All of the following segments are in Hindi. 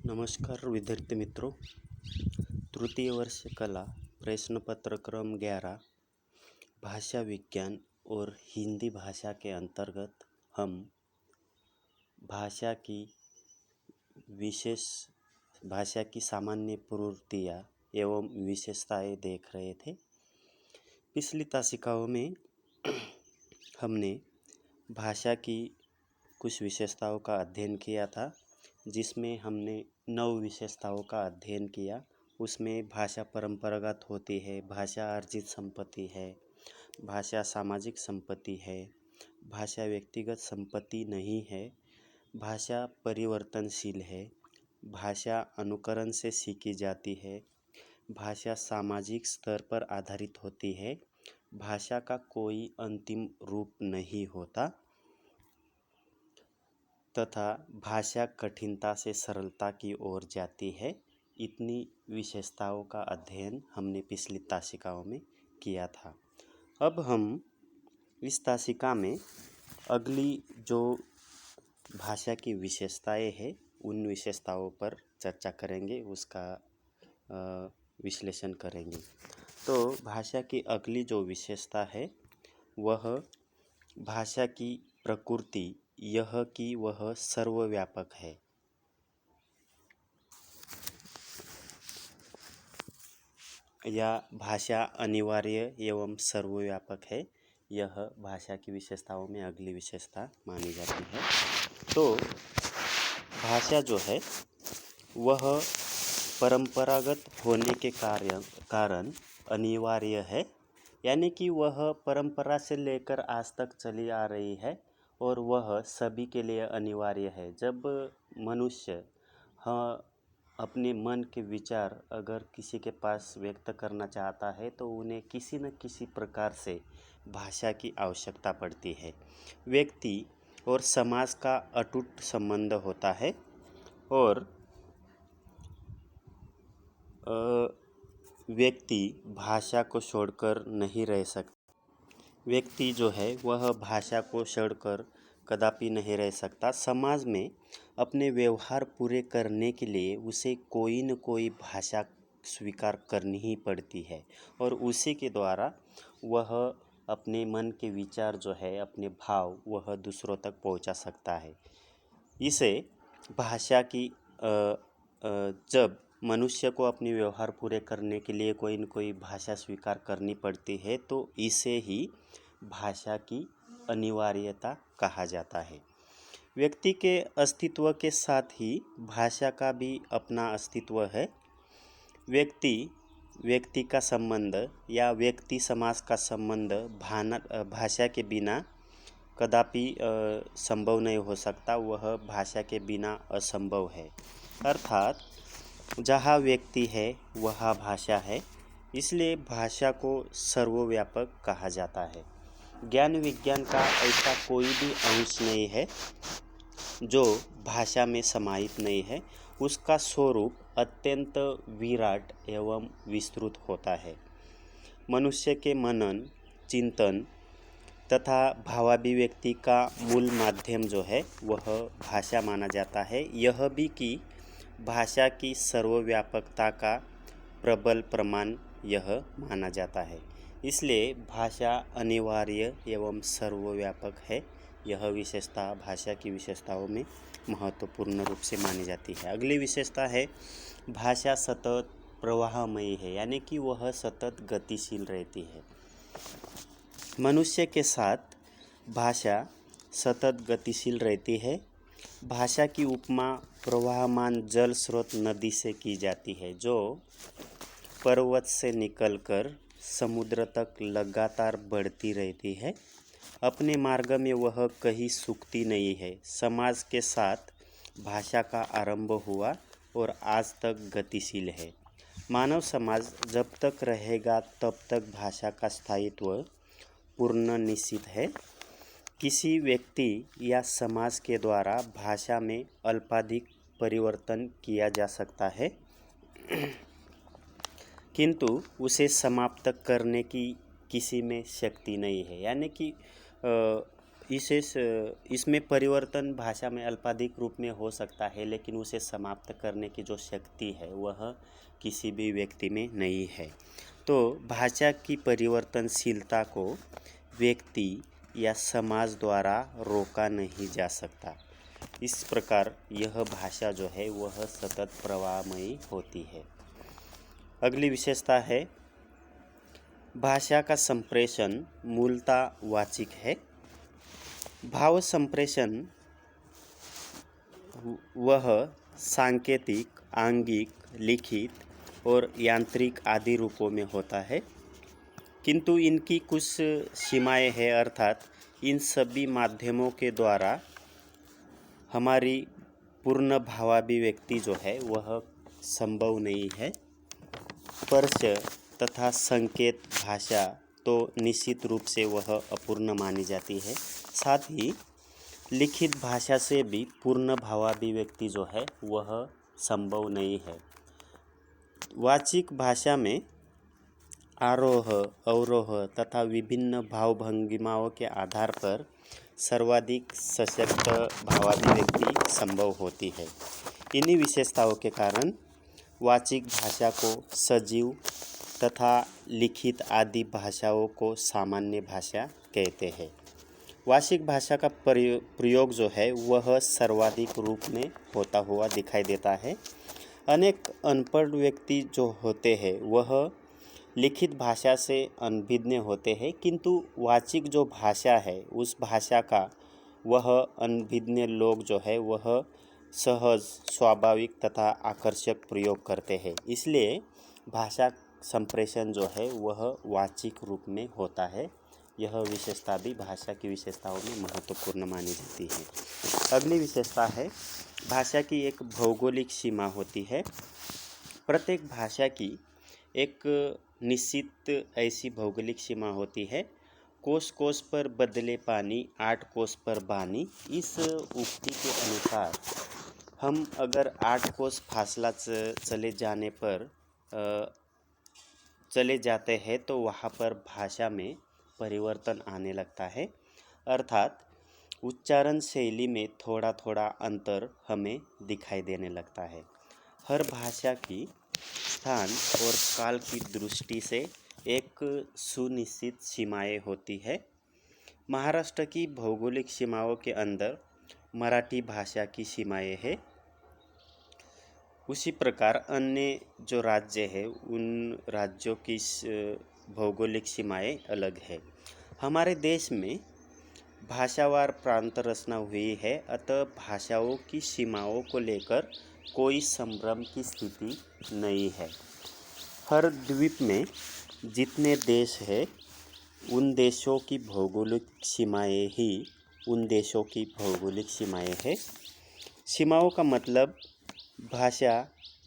नमस्कार विद्यार्थी मित्रों। तृतीय वर्ष कला प्रश्न पत्र क्रम 11 भाषा विज्ञान और हिंदी भाषा के अंतर्गत हम भाषा की सामान्य प्रवृत्तियाँ एवं विशेषताएं देख रहे थे। पिछली तासिकाओं में हमने भाषा की कुछ विशेषताओं का अध्ययन किया था, जिसमें हमने 9 विशेषताओं का अध्ययन किया। उसमें भाषा परंपरागत होती है, भाषा अर्जित संपत्ति है, भाषा सामाजिक संपत्ति है, भाषा व्यक्तिगत संपत्ति नहीं है, भाषा परिवर्तनशील है, भाषा अनुकरण से सीखी जाती है, भाषा सामाजिक स्तर पर आधारित होती है, भाषा का कोई अंतिम रूप नहीं होता तथा भाषा कठिनता से सरलता की ओर जाती है। इतनी विशेषताओं का अध्ययन हमने पिछली तासिकाओं में किया था। अब हम इस तासिका में अगली जो भाषा की विशेषताएं हैं उन विशेषताओं पर चर्चा करेंगे, उसका विश्लेषण करेंगे। तो भाषा की अगली जो विशेषता है वह भाषा की प्रकृति यह कि वह सर्वव्यापक है। या भाषा अनिवार्य एवं सर्वव्यापक है, यह भाषा की विशेषताओं में अगली विशेषता मानी जाती है। तो भाषा जो है वह परंपरागत होने के कारण अनिवार्य है, यानी कि वह परंपरा से लेकर आज तक चली आ रही है और वह सभी के लिए अनिवार्य है। जब मनुष्य अपने मन के विचार अगर किसी के पास व्यक्त करना चाहता है तो उन्हें किसी न किसी प्रकार से भाषा की आवश्यकता पड़ती है। व्यक्ति और समाज का अटूट संबंध होता है और व्यक्ति भाषा को छोड़कर नहीं रह सकता। व्यक्ति जो है वह भाषा को छोड़कर कदापि नहीं रह सकता। समाज में अपने व्यवहार पूरे करने के लिए उसे कोई न कोई भाषा स्वीकार करनी ही पड़ती है और उसी के द्वारा वह अपने मन के विचार जो है, अपने भाव वह दूसरों तक पहुंचा सकता है। इसे भाषा की जब मनुष्य को अपने व्यवहार पूरे करने के लिए कोई न कोई भाषा स्वीकार करनी पड़ती है तो इसे ही भाषा की अनिवार्यता कहा जाता है। व्यक्ति के अस्तित्व के साथ ही भाषा का भी अपना अस्तित्व है। व्यक्ति का संबंध या व्यक्ति समाज का संबंध भाषा के बिना कदापि संभव नहीं हो सकता, वह भाषा के बिना असंभव है। अर्थात जहाँ व्यक्ति है वहाँ भाषा है, इसलिए भाषा को सर्वव्यापक कहा जाता है। ज्ञान विज्ञान का ऐसा कोई भी अंश नहीं है जो भाषा में समाहित नहीं है। उसका स्वरूप अत्यंत विराट एवं विस्तृत होता है। मनुष्य के मनन, चिंतन तथा भावाभिव्यक्ति का मूल माध्यम जो है वह भाषा माना जाता है। यह भी कि भाषा की सर्वव्यापकता का प्रबल प्रमाण यह माना जाता है। इसलिए भाषा अनिवार्य एवं सर्वव्यापक है। यह विशेषता भाषा की विशेषताओं में महत्वपूर्ण रूप से मानी जाती है। अगली विशेषता है भाषा सतत प्रवाहमयी है, यानी कि वह सतत गतिशील रहती है। मनुष्य के साथ भाषा सतत गतिशील रहती है। भाषा की उपमा प्रवाहमान जल स्रोत नदी से की जाती है, जो पर्वत से निकलकर समुद्र तक लगातार बढ़ती रहती है। अपने मार्ग में वह कहीं सूखती नहीं है। समाज के साथ भाषा का आरंभ हुआ और आज तक गतिशील है। मानव समाज जब तक रहेगा तब तक भाषा का स्थायित्व पूर्ण निश्चित है। किसी व्यक्ति या समाज के द्वारा भाषा में अल्पाधिक परिवर्तन किया जा सकता है, किंतु उसे समाप्त करने की किसी में शक्ति नहीं है। यानी कि इसमें परिवर्तन भाषा में अल्पाधिक रूप में हो सकता है, लेकिन उसे समाप्त करने की जो शक्ति है वह किसी भी व्यक्ति में नहीं है। तो भाषा की परिवर्तनशीलता को व्यक्ति या समाज द्वारा रोका नहीं जा सकता। इस प्रकार यह भाषा जो है वह सतत प्रवाहमयी होती है। अगली विशेषता है भाषा का संप्रेषण मूलतः वाचिक है। भाव संप्रेषण वह सांकेतिक, आंगिक, लिखित और यांत्रिक आदि रूपों में होता है, किंतु इनकी कुछ सीमाएं हैं, अर्थात इन सभी माध्यमों के द्वारा हमारी पूर्ण भावाभिव्यक्ति जो है वह संभव नहीं है। स्पर्श तथा संकेत भाषा तो निश्चित रूप से वह अपूर्ण मानी जाती है। साथ ही लिखित भाषा से भी पूर्ण भावाभिव्यक्ति जो है वह संभव नहीं है। वाचिक भाषा में आरोह, अवरोह तथा विभिन्न भावभंगिमाओं के आधार पर सर्वाधिक सशक्त भावाभिव्यक्ति संभव होती है। इन्हीं विशेषताओं के कारण वाचिक भाषा को सजीव तथा लिखित आदि भाषाओं को सामान्य भाषा कहते हैं। वाचिक भाषा का प्रयोग जो है वह सर्वाधिक रूप में होता हुआ दिखाई देता है। अनेक अनपढ़ व्यक्ति जो होते हैं वह लिखित भाषा से अनभिज्ञ होते हैं, किंतु वाचिक जो भाषा है उस भाषा का वह अनभिज्ञ लोग जो है वह सहज, स्वाभाविक तथा आकर्षक प्रयोग करते हैं। इसलिए भाषा संप्रेषण जो है वह वाचिक रूप में होता है। यह विशेषता भी भाषा की विशेषताओं में महत्वपूर्ण मानी जाती है। अगली विशेषता है भाषा की एक भौगोलिक सीमा होती है। प्रत्येक भाषा की एक निश्चित ऐसी भौगोलिक सीमा होती है। कोस कोस पर बदले पानी, 8 कोस पर बानी। इस उक्ति के अनुसार हम अगर 8 कोस फासला चले जाते हैं तो वहाँ पर भाषा में परिवर्तन आने लगता है, अर्थात उच्चारण शैली में थोड़ा थोड़ा अंतर हमें दिखाई देने लगता है। हर भाषा की स्थान और काल की दृष्टि से एक सुनिश्चित सीमाएं होती है। महाराष्ट्र की भौगोलिक सीमाओं के अंदर मराठी भाषा की सीमाएं हैं। उसी प्रकार अन्य जो राज्य है उन राज्यों की भौगोलिक सीमाएं अलग है। हमारे देश में भाषावार प्रांत रचना हुई है, अतः भाषाओं की सीमाओं को लेकर कोई संभ्रम की स्थिति नहीं है। हर द्वीप में जितने देश हैं उन देशों की भौगोलिक सीमाएं ही उन देशों की भौगोलिक सीमाएं हैं। सीमाओं का मतलब भाषा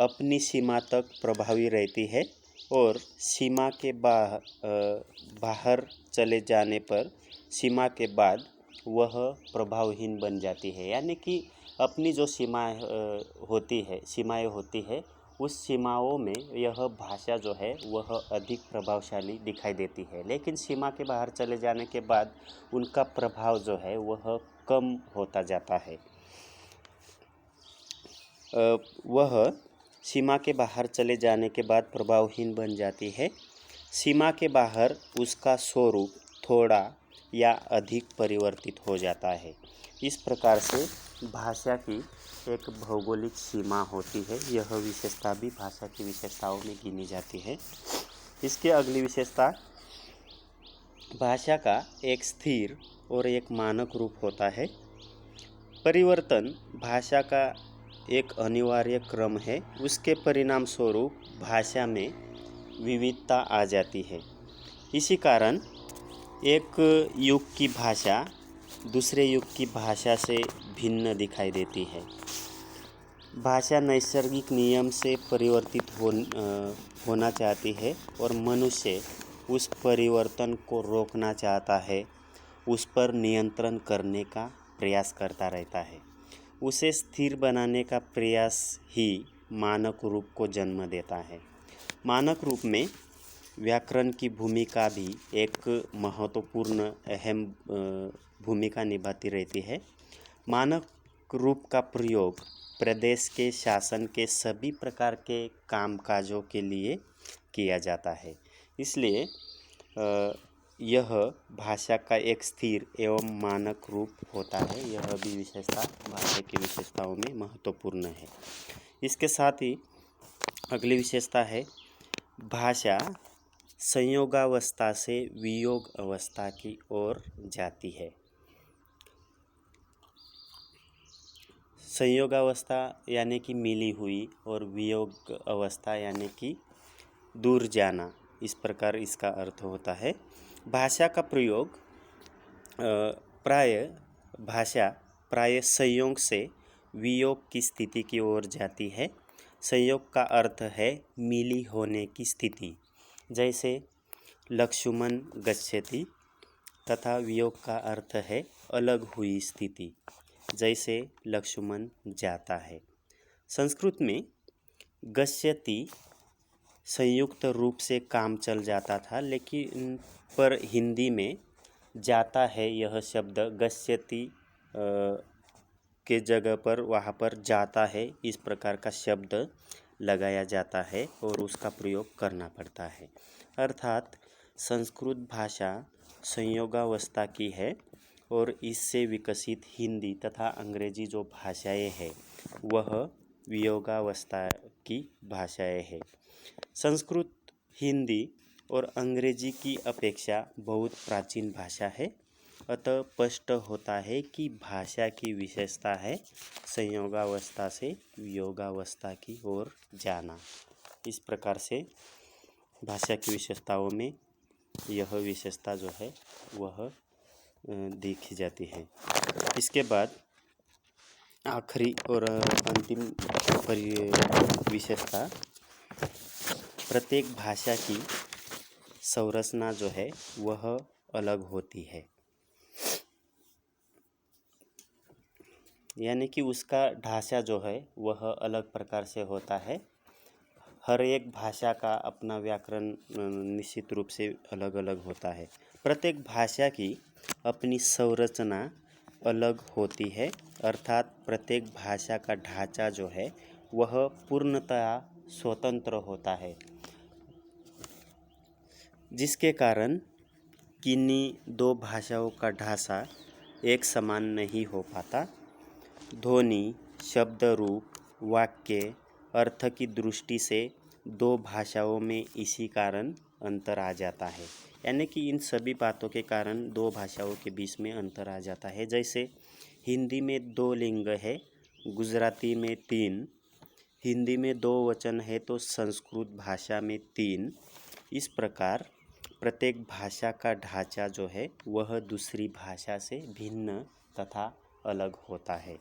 अपनी सीमा तक प्रभावी रहती है और सीमा के बाहर चले जाने पर सीमा के बाद वह प्रभावहीन बन जाती है। यानी कि अपनी जो सीमाएं होती है उस सीमाओं में यह भाषा जो है वह अधिक प्रभावशाली दिखाई देती है, लेकिन सीमा के बाहर चले जाने के बाद उनका प्रभाव जो है वह कम होता जाता है। वह सीमा के बाहर चले जाने के बाद प्रभावहीन बन जाती है। सीमा के बाहर उसका स्वरूप थोड़ा या अधिक परिवर्तित हो जाता है। इस प्रकार से भाषा की एक भौगोलिक सीमा होती है। यह विशेषता भी भाषा की विशेषताओं में गिनी जाती है। इसके अगली विशेषता भाषा का एक स्थिर और एक मानक रूप होता है। परिवर्तन भाषा का एक अनिवार्य क्रम है। उसके परिणाम स्वरूप भाषा में विविधता आ जाती है। इसी कारण एक युग की भाषा दूसरे युग की भाषा से भिन्न दिखाई देती है। भाषा नैसर्गिक नियम से परिवर्तित होना चाहती है और मनुष्य उस परिवर्तन को रोकना चाहता है, उस पर नियंत्रण करने का प्रयास करता रहता है। उसे स्थिर बनाने का प्रयास ही मानक रूप को जन्म देता है। मानक रूप में व्याकरण की भूमिका भी एक महत्वपूर्ण अहम भूमिका निभाती रहती है। मानक रूप का प्रयोग प्रदेश के शासन के सभी प्रकार के कामकाजों के लिए किया जाता है। इसलिए यह भाषा का एक स्थिर एवं मानक रूप होता है। यह भी विशेषता भाषा की विशेषताओं में महत्वपूर्ण है। इसके साथ ही अगली विशेषता है, भाषा संयोगावस्था से वियोग अवस्था की ओर जाती है। संयोगावस्था यानी कि मिली हुई और वियोग अवस्था यानी कि दूर जाना, इस प्रकार इसका अर्थ होता है। भाषा का प्रयोग भाषा प्राय संयोग से वियोग की स्थिति की ओर जाती है। संयोग का अर्थ है मिली होने की स्थिति, जैसे लक्ष्मण गच्छति, तथा वियोग का अर्थ है अलग हुई स्थिति, जैसे लक्ष्मण जाता है। संस्कृत में गच्छति संयुक्त रूप से काम चल जाता था, लेकिन पर हिंदी में जाता है यह शब्द गच्छति के जगह पर वहाँ पर जाता है इस प्रकार का शब्द लगाया जाता है और उसका प्रयोग करना पड़ता है। अर्थात संस्कृत भाषा संयोगावस्था की है और इससे विकसित हिंदी तथा अंग्रेजी जो भाषाएं हैं वह वियोगावस्था की भाषाएं हैं। संस्कृत हिंदी और अंग्रेजी की अपेक्षा बहुत प्राचीन भाषा है, अतः स्पष्ट होता है कि भाषा की विशेषता है संयोगावस्था से वियोगावस्था की ओर जाना। इस प्रकार से भाषा की विशेषताओं में यह विशेषता जो है वह देखी जाती है। इसके बाद आखिरी और अंतिम विशेषता, प्रत्येक भाषा की संरचना जो है वह अलग होती है, यानी कि उसका ढांचा जो है वह अलग प्रकार से होता है। हर एक भाषा का अपना व्याकरण निश्चित रूप से अलग अलग होता है। प्रत्येक भाषा की अपनी संरचना अलग होती है, अर्थात प्रत्येक भाषा का ढांचा जो है वह पूर्णतया स्वतंत्र होता है, जिसके कारण किन्हीं दो भाषाओं का ढांचा एक समान नहीं हो पाता। ध्वनि, शब्द रूप, वाक्य, अर्थ की दृष्टि से दो भाषाओं में इसी कारण अंतर आ जाता है। यानी कि इन सभी बातों के कारण दो भाषाओं के बीच में अंतर आ जाता है। जैसे हिंदी में 2 लिंग है, गुजराती में 3, हिंदी में 2 वचन है तो संस्कृत भाषा में 3। इस प्रकार प्रत्येक भाषा का ढांचा जो है वह दूसरी भाषा से भिन्न तथा अलग होता है।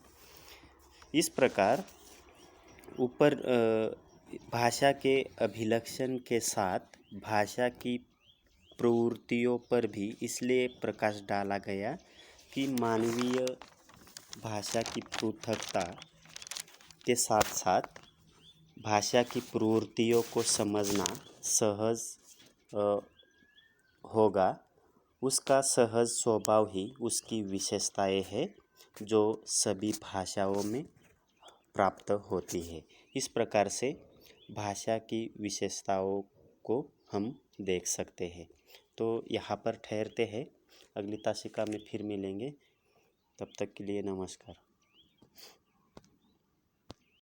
इस प्रकार ऊपर भाषा के अभिलक्षण के साथ भाषा की प्रवृत्तियों पर भी इसलिए प्रकाश डाला गया कि मानवीय भाषा की पृथकता के साथ साथ भाषा की प्रवृत्तियों को समझना सहज होगा। उसका सहज स्वभाव ही उसकी विशेषताएं हैं जो सभी भाषाओं में प्राप्त होती है। इस प्रकार से भाषा की विशेषताओं को हम देख सकते हैं। तो यहाँ पर ठहरते हैं, अगली तासिका में फिर मिलेंगे। तब तक के लिए नमस्कार।